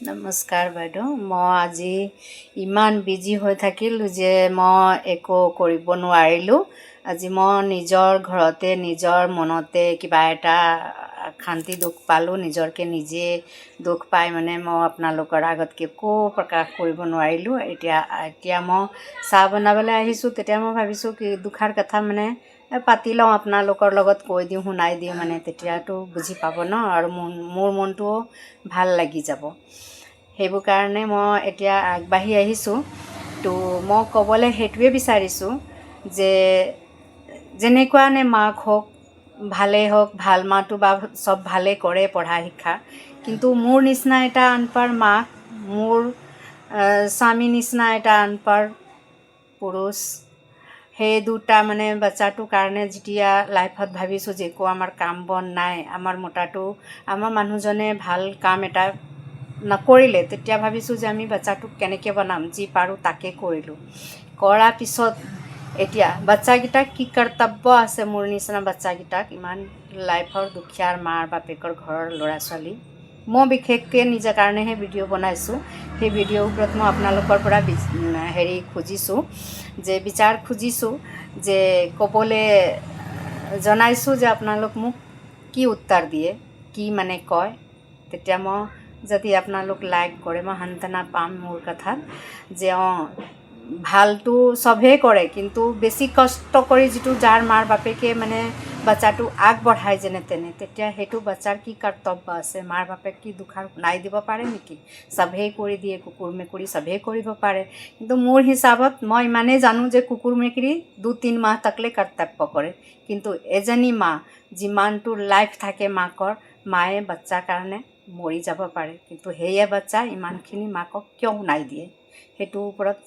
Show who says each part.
Speaker 1: নমস্কাৰ বাইদেউ। মই আজি ইমান বিজি হৈ থাকিলোঁ যে মই একো কৰিব নোৱাৰিলোঁ। আজি মই নিজৰ ঘৰতে নিজৰ মনতে কিবা এটা শান্তি দুখ পালোঁ। নিজৰকে নিজে দুখ পাই মানে মই আপোনালোকৰ আগত একো প্ৰকাশ কৰিব নোৱাৰিলোঁ। এতিয়া মই চাহ বনাবলৈ আহিছোঁ। তেতিয়া মই ভাবিছোঁ কি দুখাৰ কথা মানে পাতি লওঁ, আপোনালোকৰ লগত কৈ দিওঁ, শুনাই দিওঁ, মানে তেতিয়াতো বুজি পাব ন, আৰু মোৰ মনটোও ভাল লাগি যাব। সেইবোৰ কাৰণে মই এতিয়া আগবাঢ়ি আহিছোঁ। তো মই ক'বলৈ সেইটোৱে বিচাৰিছোঁ যে যেনেকুৱানে মাক হওক, ভালেই হওক, ভাল মাটো বা চব ভালেই কৰে পঢ়া শিক্ষা, কিন্তু মোৰ নিচিনা এটা আনপাৰ মাক, মোৰ স্বামী নিচিনা এটা আনপাৰ পুৰুষ, সেই দুটা মানে বাচ্চাটোৰ কাৰণে যেতিয়া লাইফত ভাবিছোঁ যে একো আমাৰ কাম বন নাই, আমাৰ আমাৰ মানুহজনে ভাল কাম এটা নকৰিলে, তেতিয়া ভাবিছোঁ যে আমি বাচ্চাটোক কেনেকৈ বনাম, যি পাৰোঁ তাকে কৰিলোঁ। কৰাৰ পিছত এতিয়া বাচ্চাকেইটাক কি কৰ্তব্য আছে, মোৰ নিচিনা বাচ্চাকেইটাক, ইমান লাইফৰ দুখীয়াৰ মাৰ বাপেকৰ ঘৰৰ ল'ৰা ছোৱালী, মই বিশেষকৈ নিজৰ কাৰণেহে ভিডিঅ' বনাইছোঁ। সেই ভিডিঅ'ৰ ওপৰত মই আপোনালোকৰ পৰা খুজিছোঁ যে বিচাৰ খুজিছোঁ, যে ক'বলৈ জনাইছোঁ যে আপোনালোক মোক কি উত্তৰ দিয়ে, কি মানে কয়। তেতিয়া মই যদি আপোনালোক লাইক কৰে মই সান্তনা পাম মোৰ কথাত, যে ভালটো চবেই কৰে, কিন্তু বেছি কষ্ট কৰি যিটো যাৰ মাৰ বাপেকে মানে বাচ্চাটো আগবঢ়ায় যেনে তেনে, তেতিয়া সেইটো বাচ্চাৰ কি কৰ্তব্য আছে, মাৰ বাপেক কি দুখাৰ শুনাই দিব পাৰে নেকি? চবেই কৰি দিয়ে, কুকুৰ মেকুৰী চবেই কৰিব পাৰে, কিন্তু মোৰ হিচাপত মই ইমানেই জানো যে কুকুৰ মেকুৰী 2-3 মাহ তাকলে কৰ্তব্য কৰে, কিন্তু এজনী মা যিমানটো লাইফ থাকে মাকৰ, মায়ে বাচ্চাৰ কাৰণে মৰি যাব পাৰে, কিন্তু সেয়ে বাচ্চা ইমানখিনি মাকক কিয় শুনাই দিয়ে, সেইটোৰ ওপৰত